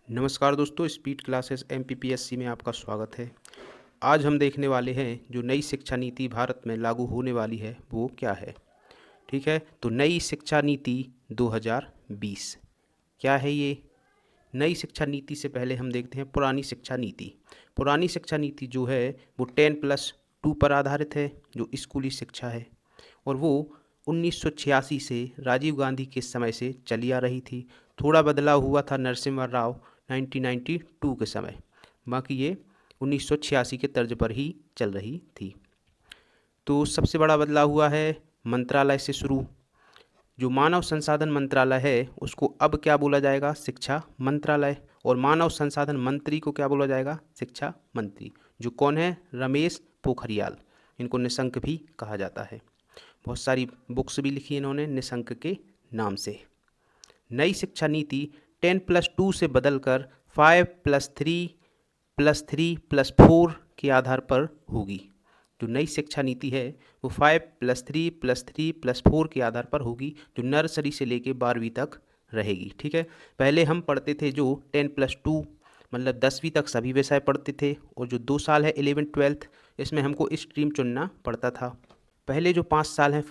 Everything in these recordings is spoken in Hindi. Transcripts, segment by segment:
नमस्कार दोस्तों, स्पीड क्लासेस एमपीपीएससी में आपका स्वागत है। आज हम देखने वाले हैं जो नई शिक्षा नीति भारत में लागू होने वाली है वो क्या है। ठीक है, तो नई शिक्षा नीति 2020 क्या है ये। नई शिक्षा नीति से पहले हम देखते हैं पुरानी शिक्षा नीति। पुरानी शिक्षा नीति जो है वो 10+2 पर आधारित है, जो स्कूली शिक्षा है, और वो 1986 से राजीव गांधी के समय से चली आ रही थी। थोड़ा बदलाव हुआ था नरसिम्हा राव 1992 के समय, बाकी ये 1986 के तर्ज पर ही चल रही थी। तो सबसे बड़ा बदलाव हुआ है मंत्रालय से शुरू। जो मानव संसाधन मंत्रालय है उसको अब क्या बोला जाएगा, शिक्षा मंत्रालय। और मानव संसाधन मंत्री को क्या बोला जाएगा, शिक्षा मंत्री। जो कौन है, रमेश पोखरियाल। इनको निशंक भी कहा जाता है। बहुत सारी बुक्स भी लिखी इन्होंने निशंक के नाम से। नई शिक्षा नीति 10+2 से बदलकर 5+3+3+4 के आधार पर होगी। जो नई शिक्षा नीति है वो 5+3+3+4 के आधार पर होगी, जो नर्सरी से लेके 12वीं तक रहेगी। ठीक है, पहले हम पढ़ते थे जो 10+2 मतलब 10वीं तक सभी विषय पढ़ते थे, और जो 2 साल है 11th-12th इसमें हमको स्ट्रीम चुनना पड़ता था। पहले जो 5 साल हैं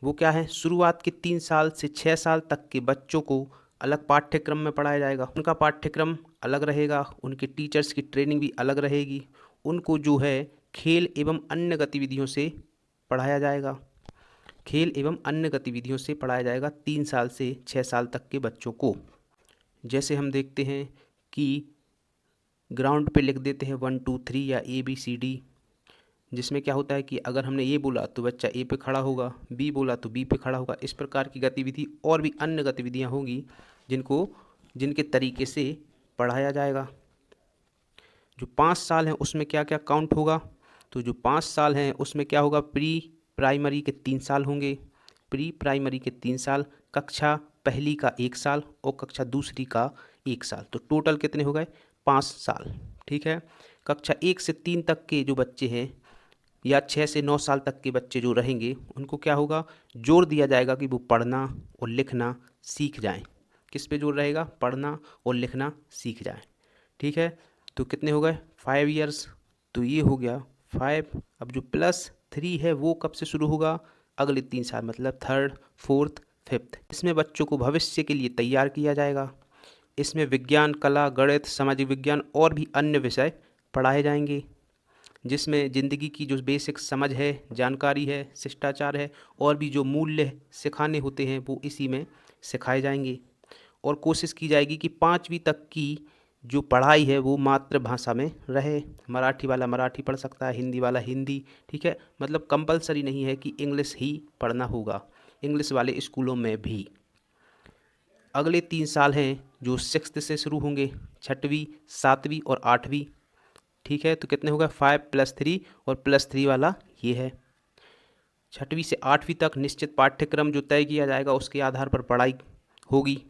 वो क्या है, शुरुआत के 3 साल से 6 साल तक के बच्चों को अलग पाठ्यक्रम में पढ़ाया जाएगा। उनका पाठ्यक्रम अलग रहेगा, उनके टीचर्स की ट्रेनिंग भी अलग रहेगी। उनको जो है खेल एवं अन्य गतिविधियों से पढ़ाया जाएगा। खेल एवं अन्य गतिविधियों से पढ़ाया जाएगा 3 साल से 6 साल तक के बच्चों को। जैसे हम देखते हैं कि ग्राउंड पे लिख देते हैं 1 2 3 या ABCD, जिसमें क्या होता है कि अगर हमने ये बोला तो बच्चा ए पे खड़ा होगा, बी बोला तो बी पे खड़ा होगा। इस प्रकार की गतिविधि और भी अन्य गतिविधियां होंगी जिनके तरीके से पढ़ाया जाएगा। जो 5 साल हैं उसमें क्या क्या काउंट होगा, तो जो 5 साल हैं उसमें क्या होगा, प्री प्राइमरी के 3 साल होंगे। प्री प्राइमरी के 3 साल, कक्षा पहली का 1 साल और कक्षा दूसरी का 1 साल, तो टोटल कितने हो गए, 5 साल। ठीक है, कक्षा 1 से 3 तक के जो बच्चे हैं या 6 से 9 साल तक के बच्चे जो रहेंगे उनको क्या होगा, जोर दिया जाएगा कि वो पढ़ना और लिखना सीख जाएं। किस पे जोर रहेगा, पढ़ना और लिखना सीख जाएं। ठीक है, तो कितने हो गए, 5 इयर्स। तो ये हो गया 5। अब जो +3 है वो कब से शुरू होगा, अगले 3 साल मतलब 3rd 4th 5th। इसमें बच्चों को भविष्य के लिए तैयार किया जाएगा। इसमें विज्ञान, कला, गणित, सामाजिक विज्ञान और भी अन्य विषय पढ़ाए जाएंगे, जिसमें ज़िंदगी की जो बेसिक समझ है, जानकारी है, शिष्टाचार है और भी जो मूल्य सिखाने होते हैं वो इसी में सिखाए जाएंगे। और कोशिश की जाएगी कि 5वीं तक की जो पढ़ाई है वो मातृभाषा में रहे। मराठी वाला मराठी पढ़ सकता है, हिंदी वाला हिंदी। ठीक है, मतलब कंपलसरी नहीं है कि इंग्लिश ही पढ़ना होगा, इंग्लिश वाले स्कूलों में भी। अगले 3 साल हैं जो 6th से शुरू होंगे, 6वीं 7वीं और 8वीं। ठीक है, तो कितने होगा, 5+3 और +3 वाला ये है। 6वीं से 8वीं तक निश्चित पाठ्यक्रम जो तय किया जाएगा उसके आधार पर पढ़ाई होगी।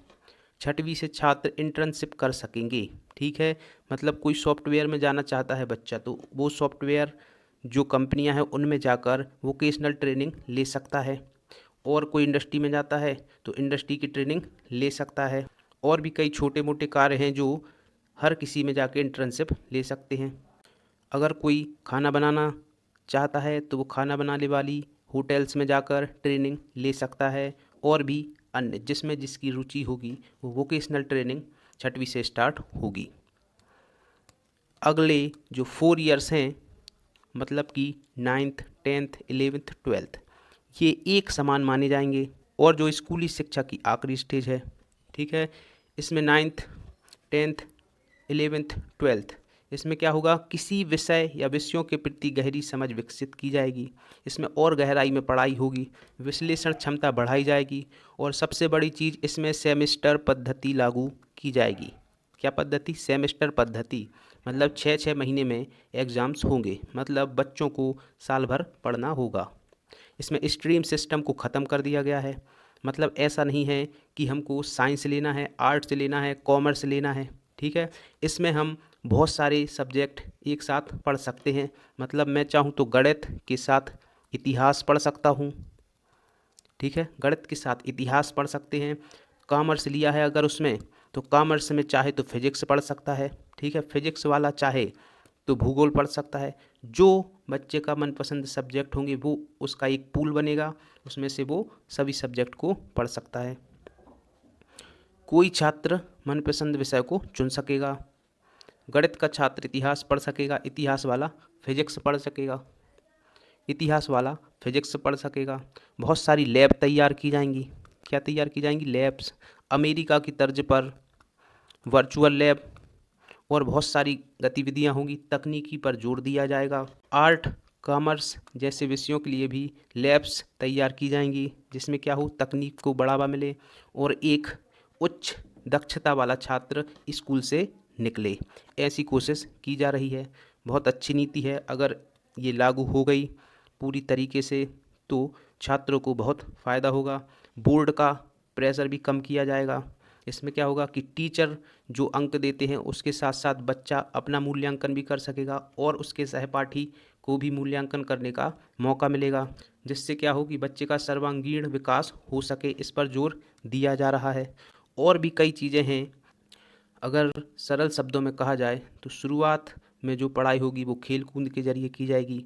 6वीं से छात्र इंटर्नशिप कर सकेंगे। ठीक है, मतलब कोई सॉफ्टवेयर में जाना चाहता है बच्चा तो वो सॉफ्टवेयर जो कंपनियां हैं उनमें जाकर वोकेशनल ट्रेनिंग ले सकता है। और कोई इंडस्ट्री में जाता है तो इंडस्ट्री की ट्रेनिंग ले सकता है। और भी कई छोटे मोटे कार्य हैं जो हर किसी में जाके इंटर्नशिप ले सकते हैं। अगर कोई खाना बनाना चाहता है तो वो खाना बनाने वाली होटल्स में जाकर ट्रेनिंग ले सकता है। और भी अन्य जिसमें जिसकी रुचि होगी वो वोकेशनल ट्रेनिंग 6वीं से स्टार्ट होगी। अगले जो 4 इयर्स हैं मतलब कि 9th 10th 11th 12th ये एक समान माने जाएंगे। और जो स्कूली शिक्षा की आखिरी स्टेज है, ठीक है, इसमें 9th 10th 11th 12th इसमें क्या होगा, किसी विषय या विषयों के प्रति गहरी समझ विकसित की जाएगी। इसमें और गहराई में पढ़ाई होगी, विश्लेषण क्षमता बढ़ाई जाएगी। और सबसे बड़ी चीज़ इसमें सेमेस्टर पद्धति लागू की जाएगी। क्या पद्धति, सेमेस्टर पद्धति, मतलब 6-6 महीने में एग्ज़ाम्स होंगे, मतलब बच्चों को साल भर पढ़ना होगा। इसमें स्ट्रीम सिस्टम को ख़त्म कर दिया गया है, मतलब ऐसा नहीं है कि हमको साइंस लेना है, आर्ट्स लेना है, कॉमर्स लेना है। ठीक है, इसमें हम बहुत सारे सब्जेक्ट एक साथ पढ़ सकते हैं। मतलब मैं चाहूँ तो गणित के साथ इतिहास पढ़ सकता हूँ। ठीक है, गणित के साथ इतिहास पढ़ सकते हैं। कॉमर्स लिया है अगर उसमें तो कॉमर्स में चाहे तो फिजिक्स पढ़ सकता है, ठीक है, फिजिक्स वाला चाहे तो भूगोल पढ़ सकता है। जो बच्चे का मनपसंद सब्जेक्ट होंगे वो उसका एक पूल बनेगा, उसमें से वो सभी सब्जेक्ट को पढ़ सकता है। कोई छात्र मनपसंद विषय को चुन सकेगा। गणित का छात्र इतिहास पढ़ सकेगा, इतिहास वाला फिजिक्स पढ़ सकेगा, इतिहास वाला फिजिक्स पढ़ सकेगा। बहुत सारी लैब तैयार की जाएंगी। क्या तैयार की जाएंगी? लैब्स। अमेरिका की तर्ज पर वर्चुअल लैब और बहुत सारी गतिविधियां होंगी। तकनीकी पर जोर दिया जाएगा। आर्ट, कॉमर्स जैसे विषयों के लिए भी लैब्स तैयार की जाएंगी, जिसमें क्या हो, तकनीक को बढ़ावा मिले और एक उच्च दक्षता वाला छात्र स्कूल से निकले। ऐसी कोशिश की जा रही है। बहुत अच्छी नीति है। अगर ये लागू हो गई पूरी तरीके से तो छात्रों को बहुत फ़ायदा होगा। बोर्ड का प्रेशर भी कम किया जाएगा। इसमें क्या होगा कि टीचर जो अंक देते हैं उसके साथ साथ बच्चा अपना मूल्यांकन भी कर सकेगा और उसके सहपाठी को भी मूल्यांकन करने का मौका मिलेगा, जिससे क्या हो कि बच्चे का सर्वांगीण विकास हो सके। इस पर जोर दिया जा रहा है। और भी कई चीज़ें हैं। अगर सरल शब्दों में कहा जाए तो शुरुआत में जो पढ़ाई होगी वो खेल कूद के जरिए की जाएगी।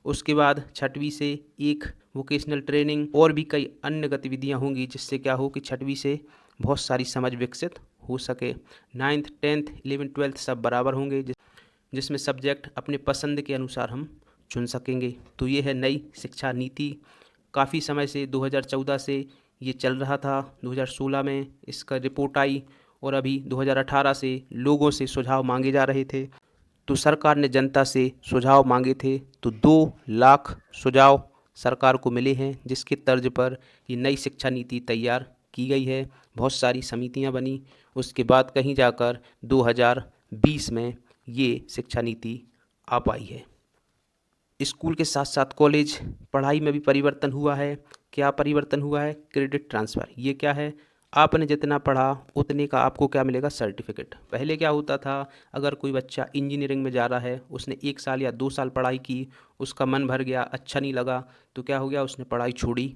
उसके बाद 6वीं से एक वोकेशनल ट्रेनिंग और भी कई अन्य गतिविधियां होंगी, जिससे क्या हो कि 6वीं से बहुत सारी समझ विकसित हो सके। 9th 10th 11th 12th सब बराबर होंगे, जिसमें सब्जेक्ट अपने पसंद के अनुसार हम चुन सकेंगे। तो ये है नई शिक्षा नीति। काफ़ी समय से 2014 से ये चल रहा था। 2016 में इसका रिपोर्ट आई और अभी 2018 से लोगों से सुझाव मांगे जा रहे थे। तो सरकार ने जनता से सुझाव मांगे थे तो 2 लाख सुझाव सरकार को मिले हैं, जिसके तर्ज पर ये नई शिक्षा नीति तैयार की गई है। बहुत सारी समितियां बनी, उसके बाद कहीं जाकर 2020 में ये शिक्षा नीति आ पाई है। स्कूल के साथ साथ कॉलेज पढ़ाई में भी परिवर्तन हुआ है। क्या परिवर्तन हुआ है? Credit transfer. ये क्या है? आपने जितना पढ़ा उतने का आपको क्या मिलेगा? सर्टिफिकेट। पहले क्या होता था, अगर कोई बच्चा इंजीनियरिंग में जा रहा है, उसने 1 साल या 2 साल पढ़ाई की, उसका मन भर गया, अच्छा नहीं लगा, तो क्या हो गया, उसने पढ़ाई छोड़ी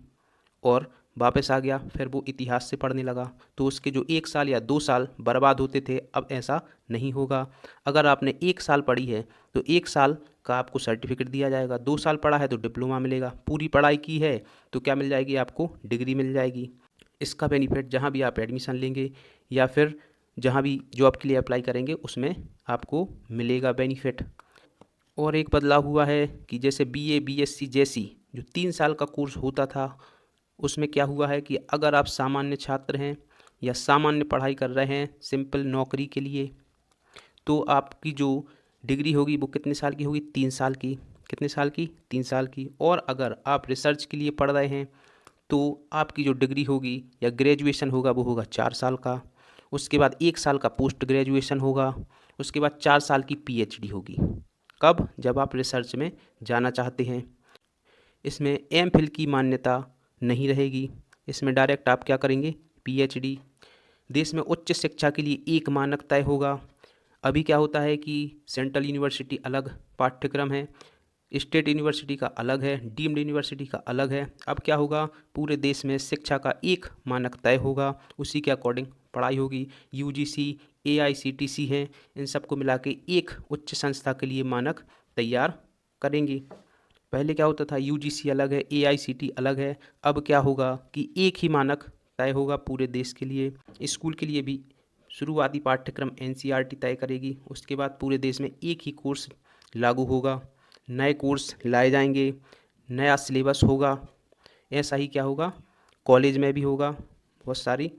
और वापस आ गया, फिर वो इतिहास से पढ़ने लगा, तो उसके जो 1 साल या 2 साल बर्बाद होते थे। अब ऐसा नहीं होगा। अगर आपने 1 साल पढ़ी है तो 1 साल का आपको सर्टिफिकेट दिया जाएगा। 2 साल पढ़ा है तो डिप्लोमा मिलेगा। पूरी पढ़ाई की है तो क्या मिल जाएगी? आपको डिग्री मिल जाएगी। इसका बेनिफिट जहाँ भी आप एडमिशन लेंगे या फिर जहाँ भी जॉब के लिए अप्लाई करेंगे उसमें आपको मिलेगा बेनिफिट। और एक बदलाव हुआ है कि जैसे BA BSc जैसी जो 3 साल का कोर्स होता था, उसमें क्या हुआ है कि अगर आप सामान्य छात्र हैं या सामान्य पढ़ाई कर रहे हैं सिंपल नौकरी के लिए, तो आपकी जो डिग्री होगी वो कितने साल की होगी? 3 साल की। कितने साल की? 3 साल की। और अगर आप रिसर्च के लिए पढ़ रहे हैं तो आपकी जो डिग्री होगी या ग्रेजुएशन होगा वो होगा 4 साल का। उसके बाद 1 साल का पोस्ट ग्रेजुएशन होगा। उसके बाद 4 साल की PhD होगी। कब? जब आप रिसर्च में जाना चाहते हैं। इसमें MPhil की मान्यता नहीं रहेगी। इसमें डायरेक्ट आप क्या करेंगे? PhD। देश में उच्च शिक्षा के लिए एक मानक तय होगा। अभी क्या होता है कि सेंट्रल यूनिवर्सिटी अलग पाठ्यक्रम है, स्टेट यूनिवर्सिटी का अलग है, डीम्ड यूनिवर्सिटी का अलग है। अब क्या होगा? पूरे देश में शिक्षा का एक मानक तय होगा, उसी के अकॉर्डिंग पढ़ाई होगी। UGC AICTC हैं, इन सबको मिला के एक उच्च संस्था के लिए मानक तैयार करेंगे। पहले क्या होता था? UGC अलग है, AICTE अलग है। अब क्या होगा कि एक ही मानक तय होगा पूरे देश के लिए। स्कूल के लिए भी शुरुआती पाठ्यक्रम NCERT तय करेगी। उसके बाद पूरे देश में एक ही कोर्स लागू होगा। नए कोर्स लाए जाएंगे, नया सिलेबस होगा। ऐसा ही क्या होगा? कॉलेज में भी होगा। बहुत सारी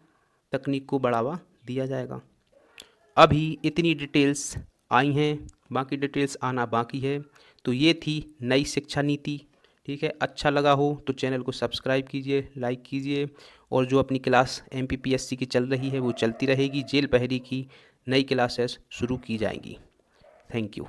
तकनीक को बढ़ावा दिया जाएगा। अभी इतनी डिटेल्स आई हैं, बाकी डिटेल्स आना बाकी है। तो ये थी नई शिक्षा नीति। ठीक है, अच्छा लगा हो तो चैनल को सब्सक्राइब कीजिए, लाइक कीजिए। और जो अपनी क्लास MPPSC की चल रही है वो चलती रहेगी। जेल पहरी की नई क्लासेस शुरू की जाएंगी। Thank you.